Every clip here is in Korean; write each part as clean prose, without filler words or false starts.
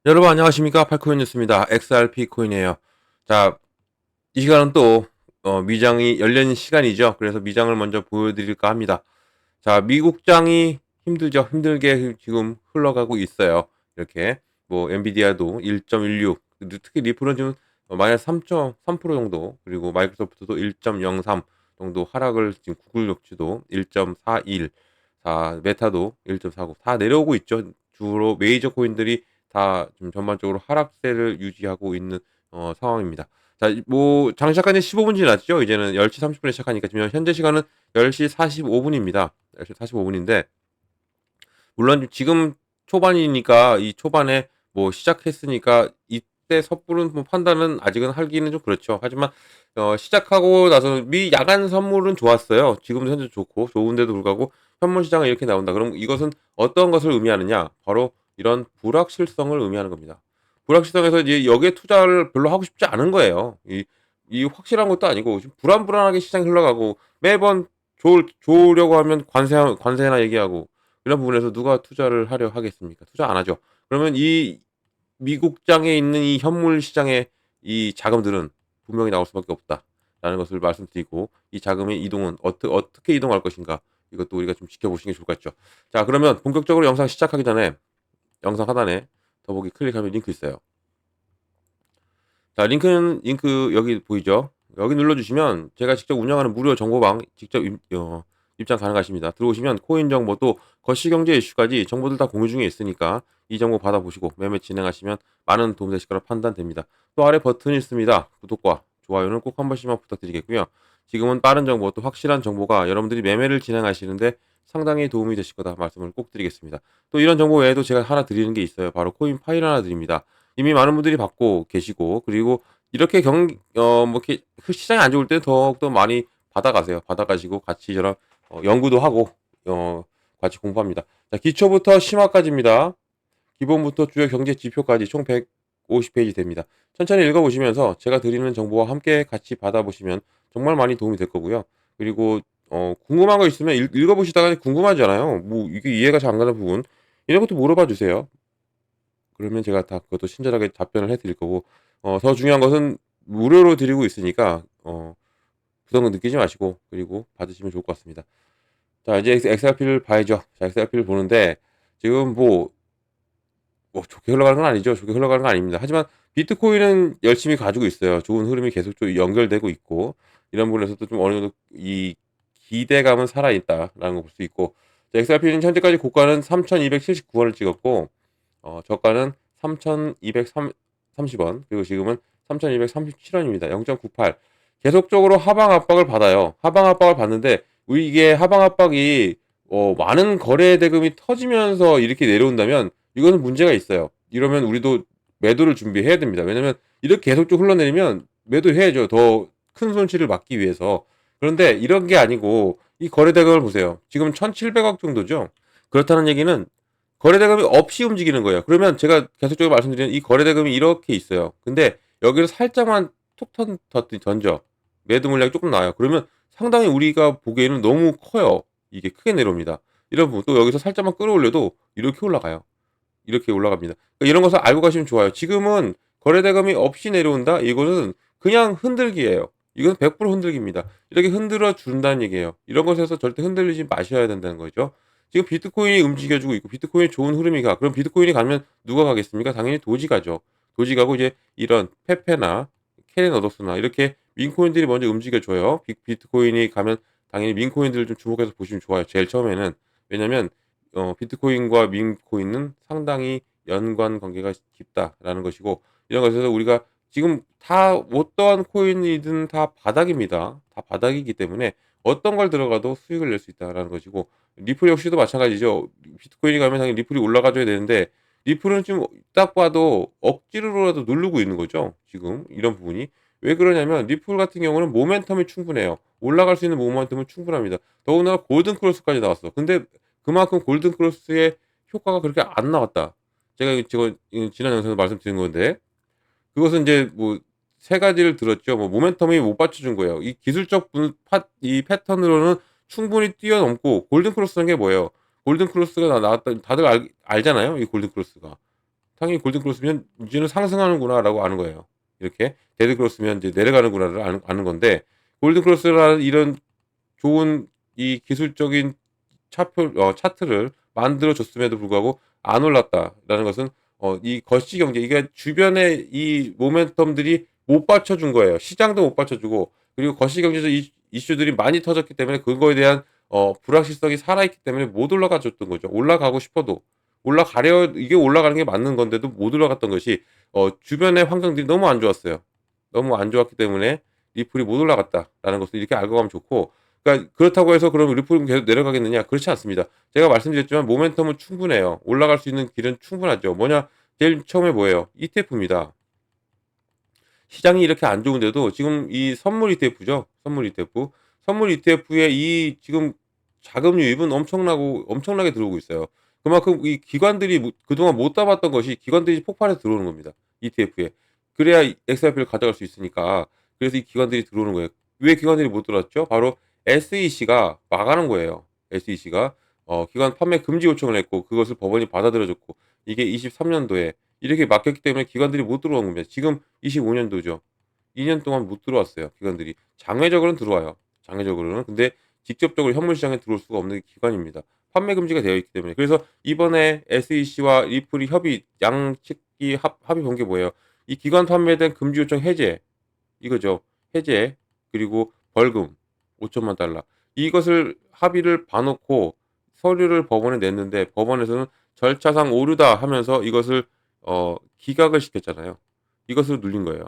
여러분 안녕하십니까? 팔코인 뉴스입니다. XRP 코인이에요. 자, 이 시간은 또 미장이 열린 시간이죠. 그래서 미장을 먼저 보여드릴까 합니다. 자, 미국장이 힘들죠. 힘들게 지금 흘러가고 있어요. 이렇게 뭐 엔비디아도 1.16, 특히 리플은 지금 마이너스 3.3% 정도, 그리고 마이크로소프트도 1.03 정도 하락을, 지금 구글 역시도 1.41, 자 메타도 1.49 다 내려오고 있죠. 주로 메이저 코인들이 다 좀 전반적으로 하락세를 유지하고 있는 상황입니다. 자, 뭐 장 시작한 지 15분 지났죠. 이제는 10시 30분에 시작하니까 지금 현재 시간은 10시 45분입니다. 10시 45분인데 물론 지금 초반이니까, 이 초반에 뭐 시작했으니까 이때 섣부른 뭐 판단은 아직은 하기는 좀 그렇죠. 하지만 시작하고 나서 미 야간 선물은 좋았어요. 지금도 현재 좋고 좋은데도 불구하고 현물 시장에 이렇게 나온다. 그럼 이것은 어떤 것을 의미하느냐? 바로 이런 불확실성을 의미하는 겁니다. 불확실성에서 이제 여기에 투자를 별로 하고 싶지 않은 거예요. 이 확실한 것도 아니고 지금 불안불안하게 시장이 흘러가고, 매번 좋으려고 하면 관세나 얘기하고, 이런 부분에서 누가 투자를 하려 하겠습니까? 투자 안 하죠. 그러면 이 미국장에 있는 이 현물 시장의 이 자금들은 분명히 나올 수밖에 없다라는 것을 말씀드리고, 이 자금의 이동은 어떻게 이동할 것인가, 이것도 우리가 좀 지켜보시는 게 좋을 것 같죠. 자, 그러면 본격적으로 영상 시작하기 전에 영상 하단에 더보기 클릭하면 링크 있어요. 자, 링크 여기 보이죠? 여기 눌러주시면 제가 직접 운영하는 무료 정보방 직접 입장 가능하십니다. 들어오시면 코인 정보, 또 거시경제 이슈까지 정보들 다 공유 중에 있으니까 이 정보 받아보시고 매매 진행하시면 많은 도움 되실 거라 판단됩니다. 또 아래 버튼이 있습니다. 구독과 좋아요는 꼭 한 번씩만 부탁드리겠고요. 지금은 빠른 정보, 또 확실한 정보가 여러분들이 매매를 진행하시는데 상당히 도움이 되실 거다 말씀을 꼭 드리겠습니다. 또 이런 정보 외에도 제가 하나 드리는 게 있어요. 바로 코인 파일 하나 드립니다. 이미 많은 분들이 받고 계시고, 그리고 이렇게 뭐 이렇게 시장이 안 좋을 때 더욱더 많이 받아가세요. 받아가시고 같이 저랑 연구도 하고 같이 공부합니다. 자, 기초부터 심화까지입니다. 기본부터 주요 경제 지표까지 총 150페이지 됩니다. 천천히 읽어보시면서 제가 드리는 정보와 함께 같이 받아보시면 정말 많이 도움이 될 거고요. 그리고 궁금한 거 있으면 읽어보시다가 궁금하잖아요. 뭐 이게 이해가 잘 안 가는 부분, 이런 것도 물어봐 주세요. 그러면 제가 다 그것도 친절하게 답변을 해 드릴 거고, 더 중요한 것은 무료로 드리고 있으니까 부담감 느끼지 마시고, 그리고 받으시면 좋을 것 같습니다. 자, 이제 XRP를 봐야죠. 자, XRP를 보는데 지금 뭐 좋게 흘러가는 건 아니죠. 좋게 흘러가는 건 아닙니다. 하지만 비트코인은 열심히 가지고 있어요. 좋은 흐름이 계속 좀 연결되고 있고, 이런 부분에서도 좀 어느 정도 이 기대감은 살아있다라는 걸 볼 수 있고, XRP는 현재까지 고가는 3,279원을 찍었고, 저가는 3,230원, 그리고 지금은 3,237원입니다. 0.98. 계속적으로 하방 압박을 받아요. 하방 압박을 받는데, 이게 하방 압박이 많은 거래 대금이 터지면서 이렇게 내려온다면 이거는 문제가 있어요. 이러면 우리도 매도를 준비해야 됩니다. 왜냐면 이렇게 계속 흘러내리면 매도해야죠. 더 큰 손실을 막기 위해서. 그런데 이런 게 아니고 이 거래 대금을 보세요. 지금 1,700억 정도죠. 그렇다는 얘기는 거래 대금이 없이 움직이는 거예요. 그러면 제가 계속적으로 말씀드리는 이 거래 대금이 이렇게 있어요. 근데 여기를 살짝만 툭 던져. 매도 물량이 조금 나와요. 그러면 상당히 우리가 보기에는 너무 커요. 이게 크게 내려옵니다. 이런 부분, 또 여기서 살짝만 끌어올려도 이렇게 올라가요. 이렇게 올라갑니다. 그러니까 이런 것을 알고 가시면 좋아요. 지금은 거래 대금이 없이 내려온다? 이거는 그냥 흔들기예요. 이건 100% 흔들기입니다. 이렇게 흔들어 준다는 얘기예요. 이런 것에서 절대 흔들리지 마셔야 된다는 거죠. 지금 비트코인이 움직여주고 있고 비트코인이 좋은 흐름이 가. 그럼 비트코인이 가면 누가 가겠습니까? 당연히 도지 가죠. 도지 가고 이제 이런 페페나 캐넨 어덕스나 이렇게 민코인들이 먼저 움직여줘요. 비트코인이 가면 당연히 민코인들을 좀 주목해서 보시면 좋아요. 제일 처음에는. 왜냐면 비트코인과 민코인은 상당히 연관 관계가 깊다라는 것이고, 이런 것에서 우리가 지금 다 어떠한 코인이든 다 바닥입니다. 다 바닥이기 때문에 어떤 걸 들어가도 수익을 낼 수 있다라는 것이고, 리플 역시도 마찬가지죠. 비트코인이 가면 당연히 리플이 올라가줘야 되는데 리플은 지금 딱 봐도 억지로라도 누르고 있는 거죠. 지금 이런 부분이 왜 그러냐면 리플 같은 경우는 모멘텀이 충분해요. 올라갈 수 있는 모멘텀은 충분합니다. 더군다나 골든 크로스까지 나왔어. 근데 그만큼 골든 크로스의 효과가 그렇게 안 나왔다. 제가 지난 영상에서 말씀드린 건데, 그것은 이제 뭐 세 가지를 들었죠. 뭐 모멘텀이 못 받쳐준 거예요. 이 기술적 이 패턴으로는 충분히 뛰어넘고 골든크로스라는 게 뭐예요? 골든크로스가 나왔다 다들 알잖아요. 이 골든크로스가. 당연히 골든크로스면 이제는 상승하는구나라고 아는 거예요. 이렇게 데드크로스면 이제 내려가는구나를 아는 건데 골든크로스라는 이런 좋은 이 기술적인 차트를 만들어 줬음에도 불구하고 안 올랐다라는 것은 이 거시 경제 이게 주변에 이 모멘텀들이 못 받쳐준 거예요. 시장도 못 받쳐주고 그리고 거시 경제적 이슈들이 많이 터졌기 때문에 그거에 대한 불확실성이 살아있기 때문에 못 올라가 줬던 거죠. 올라가고 싶어도 올라가려 이게 올라가는 게 맞는 건데도 못 올라갔던 것이 주변의 환경들이 너무 안 좋았어요. 너무 안 좋았기 때문에 리플이 못 올라갔다라는 것을 이렇게 알고 가면 좋고 그러니까 그렇다고 해서 그럼 리플은 계속 내려가겠느냐? 그렇지 않습니다. 제가 말씀드렸지만 모멘텀은 충분해요. 올라갈 수 있는 길은 충분하죠. 뭐냐? 제일 처음에 뭐예요? ETF입니다. 시장이 이렇게 안 좋은데도 지금 이 선물 ETF죠. 선물 ETF. 선물 ETF에 이 지금 자금 유입은 엄청나게 들어오고 있어요. 그만큼 이 기관들이 그동안 못 담았던 것이 기관들이 폭발해서 들어오는 겁니다. ETF에. 그래야 XRP를 가져갈 수 있으니까. 그래서 이 기관들이 들어오는 거예요. 왜 기관들이 못 들어왔죠? 바로 SEC가 막아놓은 거예요. SEC가 기관 판매 금지 요청을 했고 그것을 법원이 받아들여줬고 이게 23년도에 이렇게 막혔기 때문에 기관들이 못 들어온 겁니다. 지금 25년도죠. 2년 동안 못 들어왔어요. 기관들이. 장외적으로는 들어와요. 장외적으로는. 근데 직접적으로 현물 시장에 들어올 수가 없는 기관입니다. 판매 금지가 되어 있기 때문에. 그래서 이번에 SEC와 리플이 양측이 합의 본 게 뭐예요? 이 기관 판매된 금지 요청 해제 이거죠. 해제 그리고 벌금 5천만 달러 이것을 합의를 봐놓고 서류를 법원에 냈는데 법원에서는 절차상 오류다 하면서 이것을 기각을 시켰잖아요. 이것을 눌린 거예요.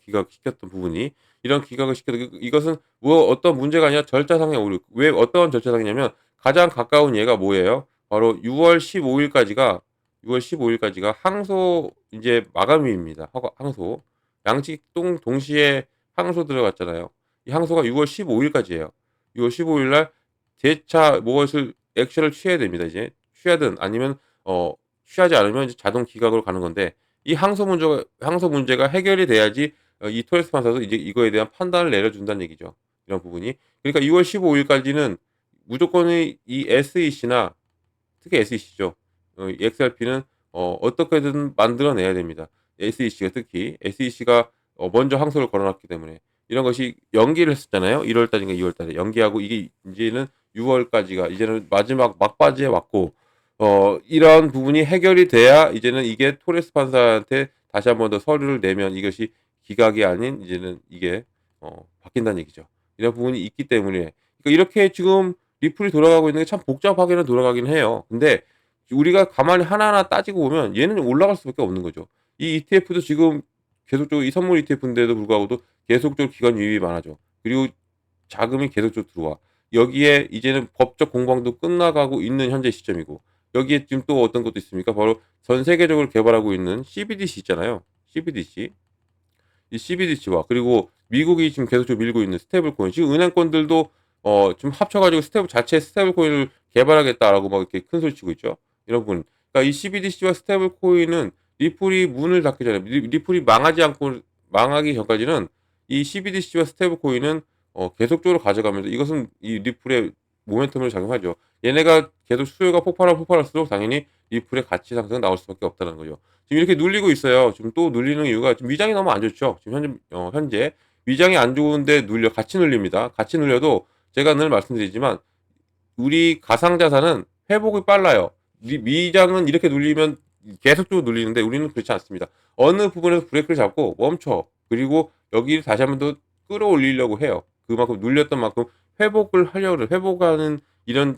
기각시켰던 부분이 이런 기각을 시켜도 이것은 뭐 어떤 문제가 아니라 절차상의 오류. 왜 어떤 절차상이냐면 가장 가까운 예가 뭐예요? 바로 6월 15일까지가 항소 이제 마감일입니다. 항소 양측 동시에 항소 들어갔잖아요. 이 항소가 6월 15일까지예요. 6월 15일 날 재차 무엇을 액션을 취해야 됩니다. 이제 취하든 아니면 취하지 않으면 이제 자동 기각으로 가는 건데 이 항소 문제가 해결이 돼야지 이 토레스 판사도 이제 이거에 대한 판단을 내려준다는 얘기죠. 이런 부분이. 그러니까 6월 15일까지는 무조건의 이 SEC나 특히 SEC죠. 이 XRP는 어떻게든 만들어내야 됩니다. SEC가 특히 SEC가 먼저 항소를 걸어놨기 때문에 이런 것이 연기를 했었잖아요. 1월 달인가 2월 달에 연기하고 이게 이제는 6월까지가 이제는 마지막 막바지에 왔고 이런 부분이 해결이 돼야 이제는 이게 토레스 판사한테 다시 한 번 더 서류를 내면 이것이 기각이 아닌 이제는 이게 바뀐다는 얘기죠. 이런 부분이 있기 때문에 그러니까 이렇게 지금 리플이 돌아가고 있는 게 참 복잡하게는 돌아가긴 해요. 근데 우리가 가만히 하나하나 따지고 보면 얘는 올라갈 수밖에 없는 거죠. 이 ETF도 지금 계속적으로 이 선물 ETF인데도 불구하고도 계속적으로 기관 유입이 많아져. 그리고 자금이 계속적으로 들어와. 여기에 이제는 법적 공방도 끝나가고 있는 현재 시점이고 여기에 지금 또 어떤 것도 있습니까? 바로 전 세계적으로 개발하고 있는 CBDC 있잖아요. CBDC. 이 CBDC와 그리고 미국이 지금 계속적으로 밀고 있는 스테이블 코인. 지금 은행권들도 좀 합쳐가지고 스테이블 코인을 개발하겠다라고 막 이렇게 큰 소리 치고 있죠. 이런 부분. 그러니까 이 CBDC와 스테이블 코인은 리플이 문을 닫기 전에 리플이 망하기 전까지는 이 CBDC와 스테이블 코인은 계속적으로 가져가면서 이것은 이 리플의 모멘텀을 작용하죠. 얘네가 계속 수요가 폭발할수록 당연히 리플의 가치 상승은 나올 수밖에 없다는 거죠. 지금 이렇게 눌리고 있어요. 지금 또 눌리는 이유가 지금 위장이 너무 안 좋죠. 지금 현재 위장이 안 좋은데 같이 눌립니다. 같이 눌려도 제가 늘 말씀드리지만 우리 가상자산은 회복이 빨라요. 미장은 이렇게 눌리면 계속적으로 눌리는데 우리는 그렇지 않습니다. 어느 부분에서 브레이크를 잡고 멈춰. 그리고 여기를 다시 한 번 더 끌어올리려고 해요. 그만큼 눌렸던 만큼 회복하는 이런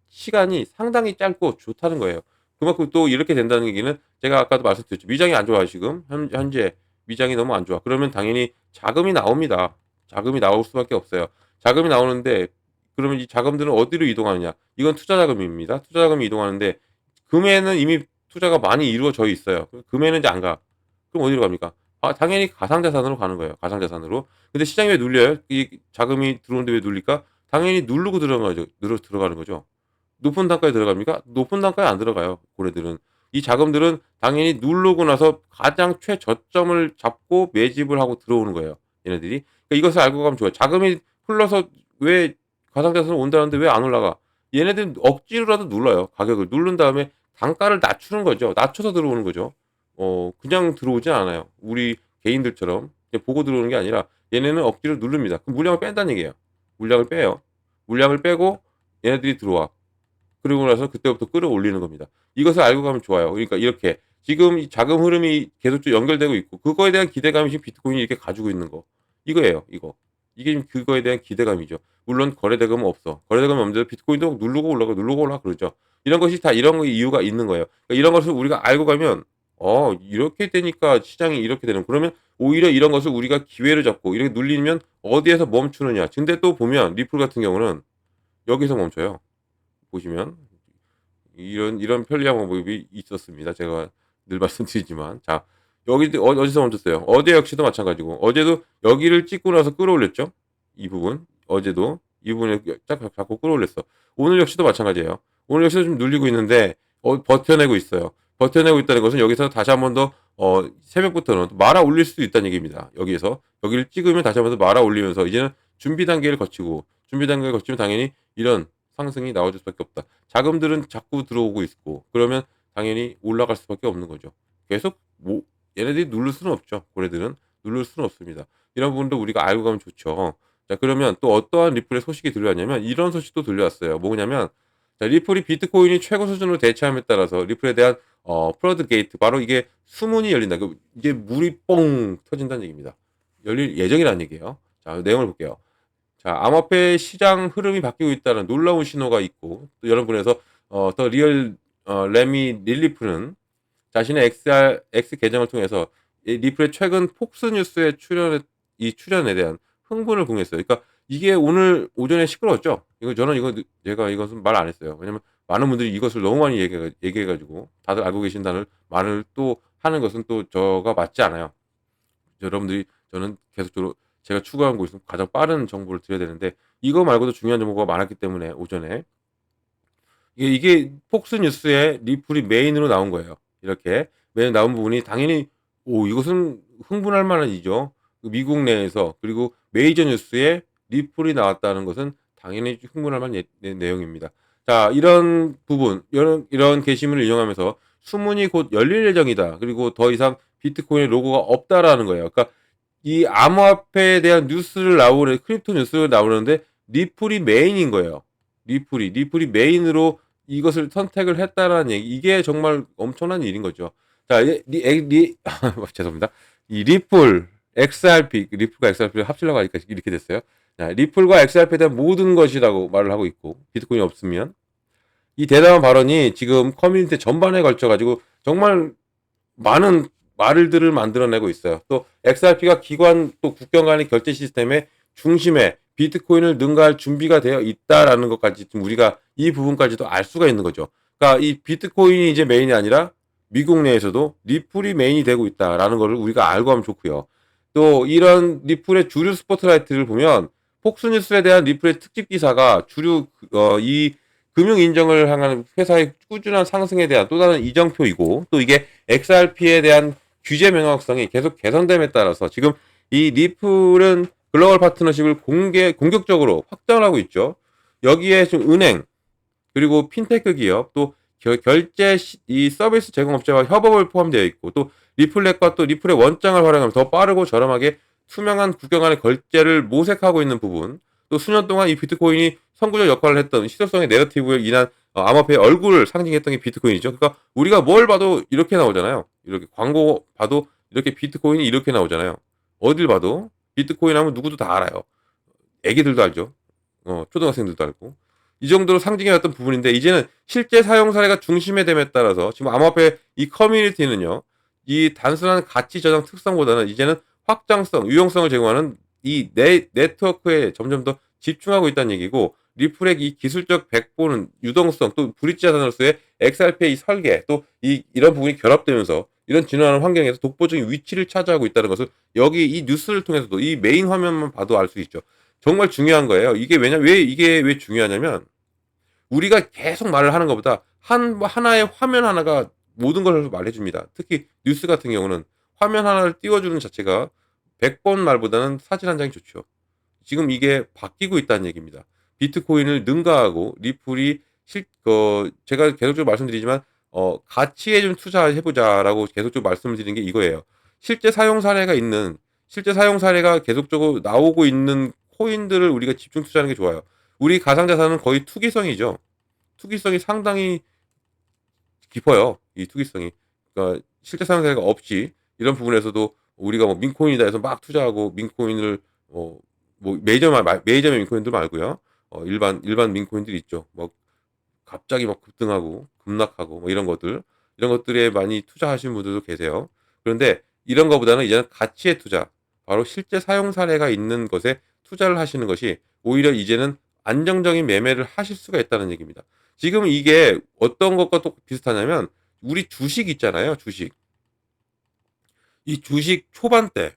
시간이 상당히 짧고 좋다는 거예요. 그만큼 또 이렇게 된다는 얘기는 제가 아까도 말씀드렸죠. 미장이 안 좋아요, 지금. 현재 미장이 너무 안 좋아. 그러면 당연히 자금이 나옵니다. 자금이 나올 수밖에 없어요. 자금이 나오는데 그러면 이 자금들은 어디로 이동하느냐? 이건 투자 자금입니다. 투자 자금이 이동하는데 금에는 이미 투자가 많이 이루어져 있어요. 금에는 이제 안 가. 그럼 어디로 갑니까? 당연히 가상자산으로 가는 거예요. 가상자산으로. 근데 시장이 왜 눌려요? 이 자금이 들어오는데 왜 눌릴까? 당연히 누르고 들어가는 거죠. 높은 단가에 들어갑니까? 높은 단가에 안 들어가요. 고래들은. 이 자금들은 당연히 누르고 나서 가장 최저점을 잡고 매집을 하고 들어오는 거예요. 얘네들이. 그러니까 이것을 알고 가면 좋아요. 자금이 흘러서 왜 가상자산은 온다는데 왜 안 올라가? 얘네들은 억지로라도 눌러요. 가격을 누른 다음에 단가를 낮추는 거죠. 낮춰서 들어오는 거죠. 그냥 들어오진 않아요. 우리 개인들처럼 그냥 보고 들어오는 게 아니라 얘네는 억지로 누릅니다. 그럼 물량을 뺀다는 얘기예요. 물량을 빼요. 물량을 빼고 얘네들이 들어와. 그러고 나서 그때부터 끌어올리는 겁니다. 이것을 알고 가면 좋아요. 그러니까 이렇게 지금 이 자금 흐름이 계속적으로 연결되고 있고 그거에 대한 기대감이 지금 비트코인이 이렇게 가지고 있는 거. 이거예요. 이거. 이게 지금 그거에 대한 기대감이죠. 물론 거래대금은 없어. 거래대금이 없는데 비트코인도 누르고 올라가 그러죠. 이런 것이 다 이런 이유가 있는 거예요. 그러니까 이런 것을 우리가 알고 가면 이렇게 되니까 시장이 이렇게 되는 그러면 오히려 이런 것을 우리가 기회를 잡고 이렇게 눌리면 어디에서 멈추느냐. 근데 또 보면 리플 같은 경우는 여기서 멈춰요. 보시면 이런 편리한 방법이 있었습니다. 제가 늘 말씀드리지만 자 여기 어디서 멈췄어요? 어제 역시도 마찬가지고 어제도 여기를 찍고 나서 끌어올렸죠. 이 부분 어제도 이 부분에 딱 잡고 끌어올렸어. 오늘 역시도 마찬가지예요. 오늘 역시도 좀 눌리고 있는데 버텨내고 있어요. 버텨내고 있다는 것은 여기서 다시 한 번 더 새벽부터는 말아 올릴 수도 있다는 얘기입니다. 여기에서 여기를 찍으면 다시 한 번 더 말아 올리면서 이제는 준비 단계를 거치고 준비 단계를 거치면 당연히 이런 상승이 나와줄 수밖에 없다. 자금들은 자꾸 들어오고 있고 그러면 당연히 올라갈 수밖에 없는 거죠. 계속 얘네들이 누를 수는 없죠. 고래들은 누를 수는 없습니다. 이런 부분도 우리가 알고 가면 좋죠. 자 그러면 또 어떠한 리플의 소식이 들려왔냐면 이런 소식도 들려왔어요. 뭐냐면 자, 리플이 비트코인이 최고 수준으로 대체함에 따라서 리플에 대한 플러드 게이트 바로 이게 수문이 열린다. 이게 물이 뻥 터진다는 얘기입니다. 열릴 예정이라는 얘기예요. 자 내용을 볼게요. 자, 암호화폐 시장 흐름이 바뀌고 있다는 놀라운 신호가 있고 또 여러분에서 더 리얼 레미 릴리프는 자신의 X 계정을 통해서 이 리플의 최근 폭스뉴스에 출연에 대한 흥분을 공유했어요. 그러니까 이게 오늘 오전에 시끄러웠죠. 제가 이것은 말 안 했어요. 왜냐면 많은 분들이 이것을 너무 많이 얘기해가지고 다들 알고 계신다는 말을 또 하는 것은 또 저가 맞지 않아요. 여러분들이 저는 계속적으로 제가 추구하는 곳에서 가장 빠른 정보를 드려야 되는데 이거 말고도 중요한 정보가 많았기 때문에 오전에 이게 폭스뉴스에 리플이 메인으로 나온 거예요. 이렇게 메인 나온 부분이 당연히 이것은 흥분할 만한 일이죠. 미국 내에서 그리고 메이저 뉴스에 리플이 나왔다는 것은 당연히 흥분할 만한 내용입니다. 자 이런 부분 이런 게시물을 인용하면서 수문이 곧 열릴 예정이다. 그리고 더 이상 비트코인의 로고가 없다라는 거예요. 그러니까 이 암호화폐에 대한 크립토 뉴스를 나오는데 리플이 메인인 거예요. 리플이 메인으로 이것을 선택을 했다라는 얘기. 이게 정말 엄청난 일인 거죠. 자, 죄송합니다. 이 리플과 XRP를 합치려고 하니까 이렇게 됐어요. 자, 리플과 XRP에 대한 모든 것이라고 말을 하고 있고, 비트코인이 없으면. 이 대담한 발언이 지금 커뮤니티 전반에 걸쳐가지고 정말 많은 말들을 만들어내고 있어요. 또 XRP가 기관 또 국경 간의 결제 시스템의 중심에 비트코인을 능가할 준비가 되어 있다라는 것까지 좀 우리가 이 부분까지도 알 수가 있는 거죠. 그러니까 이 비트코인이 이제 메인이 아니라 미국 내에서도 리플이 메인이 되고 있다라는 것을 우리가 알고 하면 좋고요. 또 이런 리플의 주류 스포트라이트를 보면 폭스뉴스에 대한 리플의 특집 기사가 이 금융 인정을 향한 회사의 꾸준한 상승에 대한 또 다른 이정표이고 또 이게 XRP에 대한 규제 명확성이 계속 개선됨에 따라서 지금 이 리플은 글로벌 파트너십을 공격적으로 확장하고 있죠. 여기에 좀 은행 그리고 핀테크 기업 또 결제 이 서비스 제공업체와 협업을 포함되어 있고 또 리플렛과 또 리플의 원장을 활용하면 더 빠르고 저렴하게 투명한 국경 간의 결제를 모색하고 있는 부분 또 수년 동안 이 비트코인이 선구적 역할을 했던 시도성의 내러티브에 인한 암호화폐의 얼굴을 상징했던 게 비트코인이죠. 그러니까 우리가 뭘 봐도 이렇게 나오잖아요. 이렇게 광고 봐도 이렇게 비트코인이 이렇게 나오잖아요. 어딜 봐도 비트코인 하면 누구도 다 알아요. 애기들도 알죠. 초등학생들도 알고. 이 정도로 상징해왔던 부분인데 이제는 실제 사용 사례가 중심에 됨에 따라서 지금 암호화폐 이 커뮤니티는요. 이 단순한 가치 저장 특성보다는 이제는 확장성, 유용성을 제공하는 이 네트워크에 점점 더 집중하고 있다는 얘기고 리플의 이 기술적 백보는 유동성 또 브릿지 자산으로서의 XRP의 이 설계 또 이런 부분이 결합되면서 이런 진화하는 환경에서 독보적인 위치를 차지하고 있다는 것을 여기 이 뉴스를 통해서도 이 메인 화면만 봐도 알 수 있죠. 정말 중요한 거예요. 이게 왜 중요하냐면 우리가 계속 말을 하는 것보다 하나의 화면 하나가 모든 걸 말해줍니다. 특히 뉴스 같은 경우는 화면 하나를 띄워주는 자체가 100번 말보다는 사진 한 장이 좋죠. 지금 이게 바뀌고 있다는 얘기입니다. 비트코인을 능가하고 리플이 제가 계속적으로 말씀드리지만 가치에 좀 투자해 보자라고 계속적으로 말씀을 드리는 게 이거예요. 실제 사용 사례가 있는 실제 사용 사례가 계속적으로 나오고 있는 코인들을 우리가 집중 투자하는 게 좋아요. 우리 가상자산은 거의 투기성이죠. 투기성이 상당히 깊어요. 이 투기성이. 그러니까 실제 사용 사례가 없이 이런 부분에서도 우리가 뭐 민코인이다 해서 막 투자하고 민코인을 메이저 민코인들 말고요. 일반 민코인들이 있죠. 뭐 갑자기 막 급등하고 급락하고 뭐 이런 것들에 많이 투자하시는 분들도 계세요. 그런데 이런 거보다는 이제는 가치의 투자, 바로 실제 사용 사례가 있는 것에 투자를 하시는 것이 오히려 이제는 안정적인 매매를 하실 수가 있다는 얘기입니다. 지금 이게 어떤 것과 또 비슷하냐면 우리 주식 있잖아요. 주식. 이 주식 초반 때,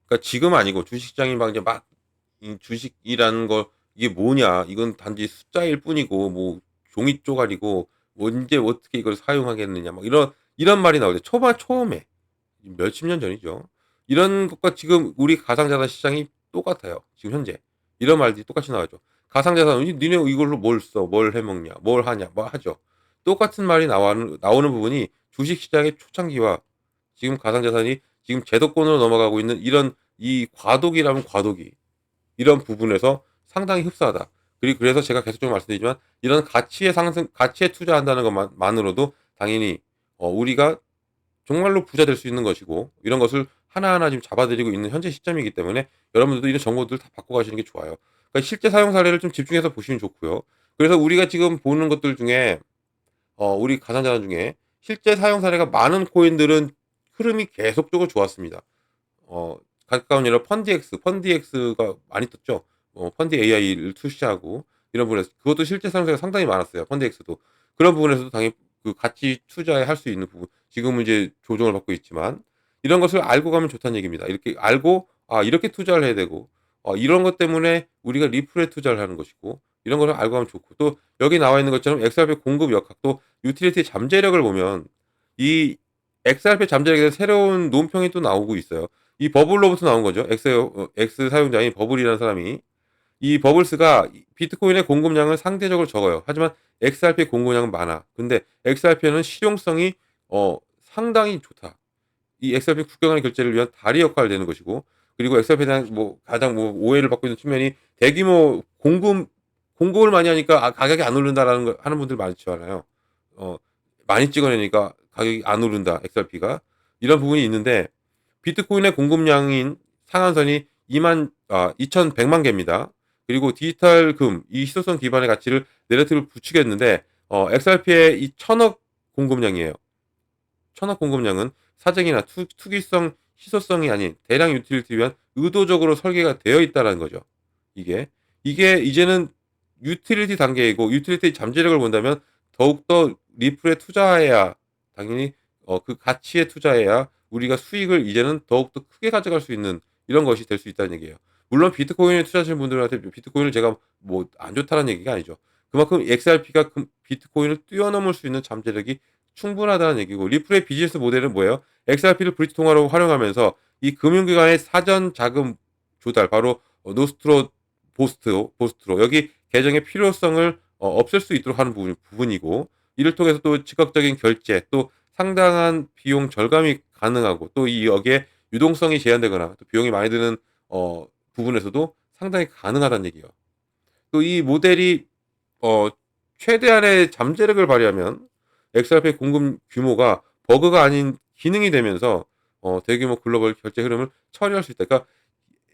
그러니까 지금 아니고 주식시장이 막 이제 막 이 주식이라는 거 이게 뭐냐? 이건 단지 숫자일 뿐이고 뭐 종이 쪼가리고 언제 어떻게 이걸 사용하겠느냐? 막 이런 말이 나오죠. 처음에 몇십 년 전이죠. 이런 것과 지금 우리 가상자산 시장이 똑같아요. 지금 현재 이런 말들이 똑같이 나오죠. 가상자산 니네 이걸로 뭘 써? 뭘 해먹냐? 뭘 하냐? 뭐 하죠. 똑같은 말이 나오는 부분이 주식시장의 초창기와 지금 가상자산이 지금 제도권으로 넘어가고 있는 이 과도기라면 과도기 이런 부분에서 상당히 흡사하다. 그래서 제가 계속적으로 말씀드리지만 이런 가치에 투자한다는 것만으로도 당연히 우리가 정말로 부자 될 수 있는 것이고 이런 것을 하나하나 지금 잡아들이고 있는 현재 시점이기 때문에 여러분들도 이런 정보들 다 바꿔 가시는 게 좋아요. 그러니까 실제 사용 사례를 좀 집중해서 보시면 좋고요. 그래서 우리가 지금 보는 것들 중에 우리 가상자산 중에 실제 사용 사례가 많은 코인들은 흐름이 계속적으로 좋았습니다. 어 가까운 예로 펀디엑스가 많이 떴죠. 펀디 AI를 출시하고 이런 부분에서 그것도 실제 사용자가 상당히 많았어요. 펀디엑스도. 그런 부분에서도 당연히 그 같이 투자에 할 수 있는 부분 지금은 이제 조정을 받고 있지만 이런 것을 알고 가면 좋다는 얘기입니다. 이렇게 알고 이렇게 투자를 해야 되고 이런 것 때문에 우리가 리플에 투자를 하는 것이고 이런 거를 알고 가면 좋고 또 여기 나와 있는 것처럼 XRP 공급 역학 또 유틸리티 잠재력을 보면 이 XRP 잠재력에 대한 새로운 논평이 또 나오고 있어요. 이 버블로부터 나온 거죠. X 사용자인 버블이라는 사람이 이 버블스가 비트코인의 공급량은 상대적으로 적어요. 하지만 XRP 공급량은 많아. 근데 XRP는 실용성이 상당히 좋다. 이 XRP 국경 간의 결제를 위한 다리 역할을 되는 것이고 그리고 XRP에 대한 가장 오해를 받고 있는 측면이 대규모 공급을 많이 하니까 가격이 안 오른다라는 거 하는 분들 많잖아요. 어, 많이 찍어내니까 가격이 안 오른다 XRP가 이런 부분이 있는데 비트코인의 공급량인 상한선이 2,100만 개입니다. 그리고 디지털 이 희소성 기반의 가치를 내러티브를 붙이겠는데 XRP의 이 1,000억 공급량이에요. 1,000억 공급량은 사정이나 투기성, 희소성이 아닌 대량 유틸리티를 위한 의도적으로 설계가 되어 있다는 거죠. 이게 이제는 유틸리티 단계이고 유틸리티 잠재력을 본다면 더욱더 리플에 투자해야 당연히 그 가치에 투자해야 우리가 수익을 이제는 더욱더 크게 가져갈 수 있는 이런 것이 될 수 있다는 얘기예요. 물론 비트코인에 투자하시는 분들한테 비트코인을 제가 안 좋다는 얘기가 아니죠. 그만큼 XRP가 비트코인을 뛰어넘을 수 있는 잠재력이 충분하다는 얘기고 리플의 비즈니스 모델은 뭐예요? XRP를 브릿지 통화로 활용하면서 이 금융기관의 사전 자금 조달 바로 노스트로 보스트로 여기 계정의 필요성을 없앨 수 있도록 하는 부분이고 이를 통해서 또 즉각적인 결제 또 상당한 비용 절감이 가능하고 또 여기에 유동성이 제한되거나 또 비용이 많이 드는 부분에서도 상당히 가능하다는 얘기예요. 또 이 모델이 최대한의 잠재력을 발휘하면 XRP 공급 규모가 버그가 아닌 기능이 되면서 대규모 글로벌 결제 흐름을 처리할 수 있다. 그러니까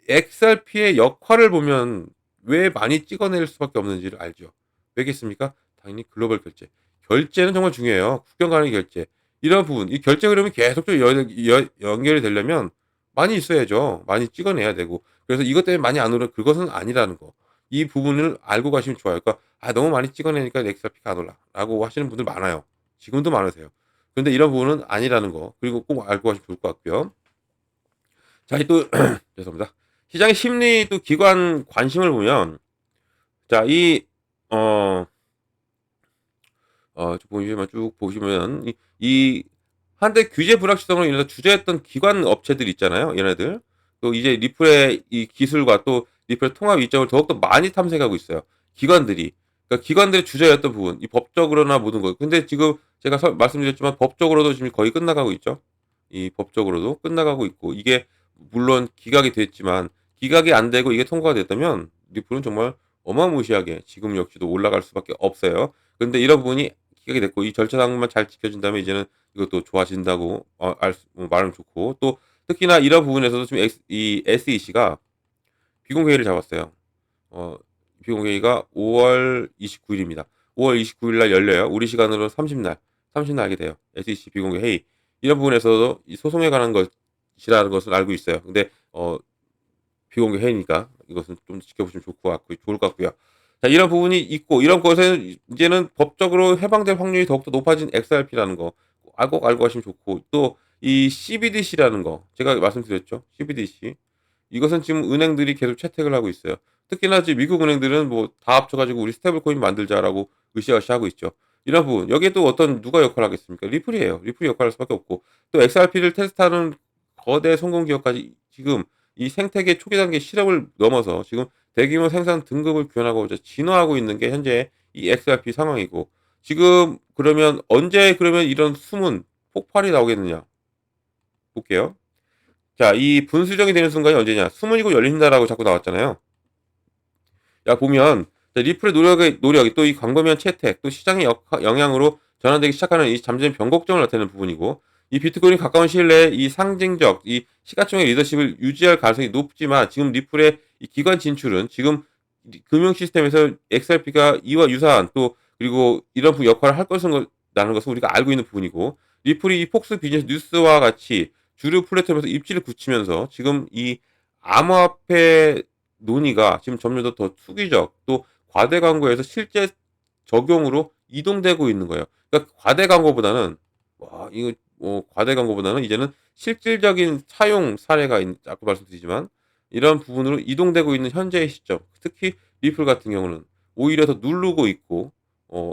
XRP의 역할을 보면 왜 많이 찍어낼 수밖에 없는지를 알죠. 왜겠습니까? 당연히 글로벌 결제. 결제는 정말 중요해요. 국경 간의 결제. 이런 부분, 이 결제 흐름이 계속적으로 연결이 되려면 많이 있어야죠. 많이 찍어내야 되고. 그래서 이것 때문에 많이 안 오르 그것은 아니라는 거. 이 부분을 알고 가시면 좋아요. 그러니까 너무 많이 찍어내니까 XRP가 안 올라라고 하시는 분들 많아요. 지금도 많으세요. 그런데 이런 부분은 아니라는 거. 그리고 꼭 알고 가시면 좋을 것 같고요. 자, 또 죄송합니다. 시장의 심리 또 기관 관심을 보면 자, 쭉 보시면 한때 규제 불확실성으로 인해서 주저했던 기관 업체들 있잖아요. 얘네들. 또 이제 리플의 이 기술과 또 리플의 통합 이점을 더욱더 많이 탐색하고 있어요. 기관들이, 그러니까 기관들의 주저였던 부분, 이 법적으로나 모든 것. 근데 지금 제가 말씀드렸지만 법적으로도 지금 거의 끝나가고 있죠. 이 법적으로도 끝나가고 있고, 이게 물론 기각이 됐지만 기각이 안 되고 이게 통과가 됐다면 리플은 정말 어마무시하게 지금 역시도 올라갈 수밖에 없어요. 근데 이런 부분이 기각이 됐고 이 절차 당국만 잘 지켜준다면 이제는 이것도 좋아진다고 말하면 좋고, 또 특히나 이런 부분에서도 지금 이 SEC가 비공개를 잡았어요. 어, 비공개가 5월 29일입니다. 5월 29일 날 열려요. 우리 시간으로 30날 하게 돼요. SEC 비공개 회의. 이런 부분에서도 이 소송에 관한 것이라는 것을 알고 있어요. 근데 비공개 회의니까 이것은 좀 지켜보시면 좋을 것 같고요. 자, 이런 부분이 있고 이런 것에 이제는 법적으로 해방될 확률이 더욱더 높아진 XRP라는 거 꼭 알고 가시면 좋고, 또 이 CBDC라는 거 제가 말씀드렸죠. CBDC 이것은 지금 은행들이 계속 채택을 하고 있어요. 특히나 지금 미국 은행들은 뭐 다 합쳐가지고 우리 스테이블 코인 만들자라고 으쌰으쌰 하고 있죠. 이런 부분 여기에 또 어떤 누가 역할을 하겠습니까? 리플이에요. 리플이 역할을 할 수밖에 없고, 또 XRP를 테스트하는 거대 성공 기업까지 지금 이 생태계 초기 단계 실험을 넘어서 지금 대규모 생산 등급을 구현하고자 진화하고 있는 게 현재 이 XRP 상황이고, 지금 그러면 언제 그러면 이런 숨은 폭발이 나오겠느냐 볼게요. 자, 이 분수정이 되는 순간이 언제냐? 수문이고 열린다라고 자꾸 나왔잖아요. 야, 보면 리플의 노력이 또 이 광범위한 채택, 또 시장의 영향으로 전환되기 시작하는 이 잠재적 변곡점을 나타내는 부분이고, 이 비트코인이 가까운 시일 내에 이 상징적, 이 시가총액 리더십을 유지할 가능성이 높지만 지금 리플의 이 기관 진출은 지금 금융 시스템에서 XRP가 이와 유사한 또 그리고 이런 역할을 할 것이라는 것을 우리가 알고 있는 부분이고, 리플이 이 폭스 비즈니스 뉴스와 같이 주류 플랫폼에서 입지를 굳히면서 지금 이 암호화폐 논의가 지금 점점 더 투기적 또 과대 광고에서 실제 적용으로 이동되고 있는 거예요. 그러니까 과대 광고보다는 와 이거 과대 광고보다는 이제는 실질적인 사용 사례가 자꾸 말씀드리지만 이런 부분으로 이동되고 있는 현재의 시점. 특히 리플 같은 경우는 오히려 더 누르고 있고,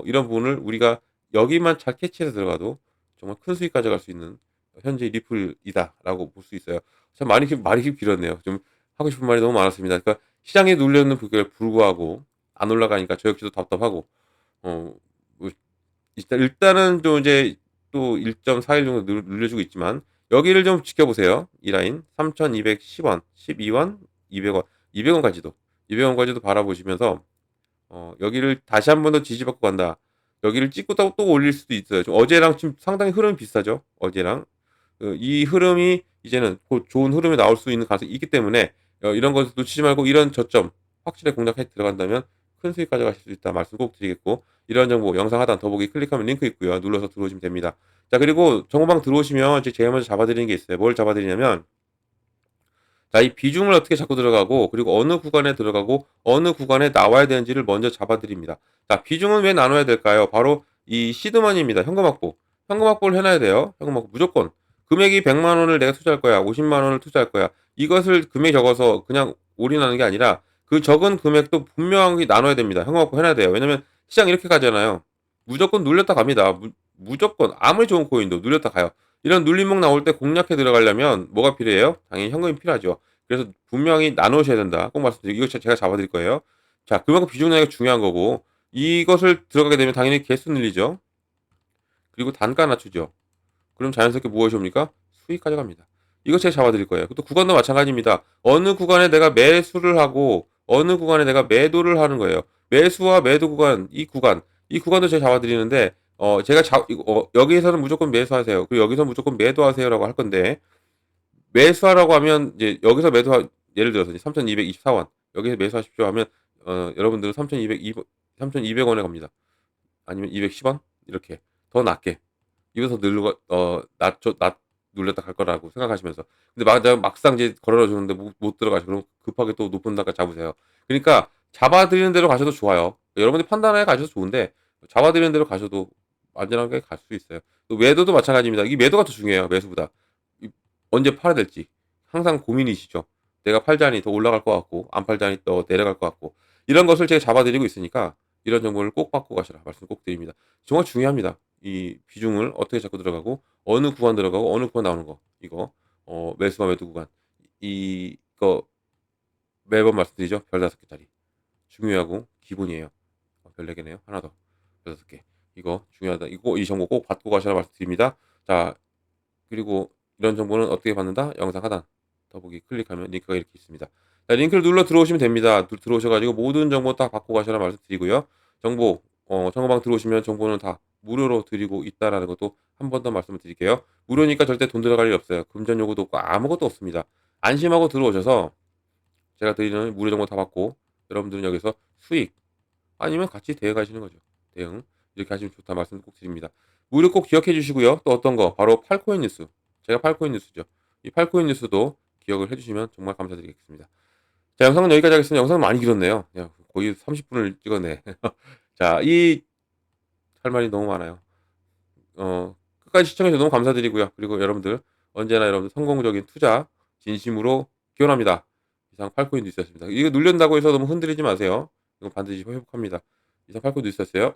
이런 부분을 우리가 여기만 잘 캐치해서 들어가도 정말 큰 수익 가져갈 수 있는 현재 리플이다라고 볼 수 있어요. 참 말이 길었네요. 좀 하고 싶은 말이 너무 많았습니다. 그러니까 시장에 눌려있는 불에 불구하고 안 올라가니까 저 역시도 답답하고, 어, 뭐 일단은 좀 이제 또 1.41 정도 눌려주고 있지만 여기를 좀 지켜보세요. 이 라인 3,210원, 12원, 200원, 200원까지도 200원까지도 바라보시면서 여기를 다시 한 번 더 지지받고 간다. 여기를 찍고 또 올릴 수도 있어요. 좀 어제랑 지금 상당히 흐름이 비슷하죠. 어제랑 이 흐름이 이제는 곧 좋은 흐름이 나올 수 있는 가능성이 있기 때문에 이런 것을 놓치지 말고 이런 저점 확실하게 공략해 들어간다면 큰 수익 가져가실 수 있다 말씀 꼭 드리겠고, 이런 정보 영상 하단 더보기 클릭하면 링크 있고요. 눌러서 들어오시면 됩니다. 자, 그리고 정보방 들어오시면 제일 먼저 잡아드리는 게 있어요. 뭘 잡아드리냐면, 자, 이 비중을 어떻게 잡고 들어가고 그리고 어느 구간에 들어가고 어느 구간에 나와야 되는지를 먼저 잡아드립니다. 자, 비중은 왜 나눠야 될까요? 바로 이 시드머니입니다. 현금 확보. 현금 확보를 해놔야 돼요. 현금 확보 무조건. 금액이 100만 원을 내가 투자할 거야. 50만 원을 투자할 거야. 이것을 금액 적어서 그냥 올인하는 게 아니라 그 적은 금액도 분명하게 나눠야 됩니다. 현금 확보 해놔야 돼요. 왜냐면 시장 이렇게 가잖아요. 무조건 눌렸다 갑니다. 무조건 아무리 좋은 코인도 눌렸다 가요. 이런 눌림목 나올 때 공략해 들어가려면 뭐가 필요해요? 당연히 현금이 필요하죠. 그래서 분명히 나누셔야 된다. 꼭 말씀드리고 이거 제가 잡아드릴 거예요. 자, 그만큼 비중 나누기가 중요한 거고, 이것을 들어가게 되면 당연히 개수 늘리죠. 그리고 단가 낮추죠. 그럼 자연스럽게 무엇이 옵니까? 수익 가져갑니다. 이거 제가 잡아드릴 거예요. 또 구간도 마찬가지입니다. 어느 구간에 내가 매수를 하고 어느 구간에 내가 매도를 하는 거예요. 매수와 매도 구간, 이 구간도 제가 잡아드리는데 제가 여기에서는 무조건 매수하세요. 그리고 여기서 무조건 매도하세요라고 할 건데, 매수하라고 하면 이제 여기서 예를 들어서 3,224원 여기서 매수하십시오 하면 여러분들은 3,200원에 갑니다. 아니면 210원 이렇게 더 낮게 이거 더 늘고 낮 눌렸다 갈 거라고 생각하시면서, 근데 막상 이제 걸어 주는데 못 들어가시고 그럼 급하게 또 높은 단가 잡으세요. 그러니까 잡아드리는 대로 가셔도 좋아요. 여러분이 판단해 가셔도 좋은데 잡아드리는 대로 가셔도 안전하게 갈 수 있어요. 또 매도도 마찬가지입니다. 이 매도가 더 중요해요. 매수보다. 언제 팔아야 될지 항상 고민이시죠. 내가 팔자니 더 올라갈 것 같고 안 팔자니 더 내려갈 것 같고, 이런 것을 제가 잡아드리고 있으니까 이런 정보를 꼭 받고 가시라 말씀 꼭 드립니다. 정말 중요합니다. 이 비중을 어떻게 잡고 들어가고 어느 구간 들어가고 어느 구간 나오는 거, 이거 매수와 매도 구간, 이거 매번 말씀드리죠. 별 5개짜리 중요하고 기본이에요. 별 4개네요. 하나 더. 6개. 이거 중요하다. 이 정보 꼭 받고 가시라 말씀드립니다. 자, 그리고 이런 정보는 어떻게 받는다? 영상 하단 더보기 클릭하면 링크가 이렇게 있습니다. 자, 링크를 눌러 들어오시면 됩니다. 들어오셔가지고 모든 정보 다 받고 가시라 말씀드리고요. 정보방 들어오시면 정보는 다 무료로 드리고 있다라는 것도 한 번 더 말씀을 드릴게요. 무료니까 절대 돈 들어갈 일 없어요. 금전 요구도 없고 아무것도 없습니다. 안심하고 들어오셔서 제가 드리는 무료 정보 다 받고 여러분들은 여기서 수익 아니면 같이 대응 하시는 거죠. 대응. 이렇게 하시면 좋다 말씀 꼭 드립니다. 무료 꼭 기억해 주시고요. 또 어떤 거? 바로 팔코인 뉴스. 제가 팔코인 뉴스죠. 이 팔코인 뉴스도 기억을 해 주시면 정말 감사드리겠습니다. 자, 영상은 여기까지 하겠습니다. 영상은 많이 길었네요. 야, 거의 30분을 찍었네. 자, 할 말이 너무 많아요. 끝까지 시청해 주셔서 너무 감사드리고요. 그리고 여러분들 언제나 여러분들 성공적인 투자 진심으로 기원합니다. 이상 팔코인 뉴스였습니다. 이거 눌린다고 해서 너무 흔들리지 마세요. 이거 반드시 회복합니다. 이상 팔코인 뉴스였어요.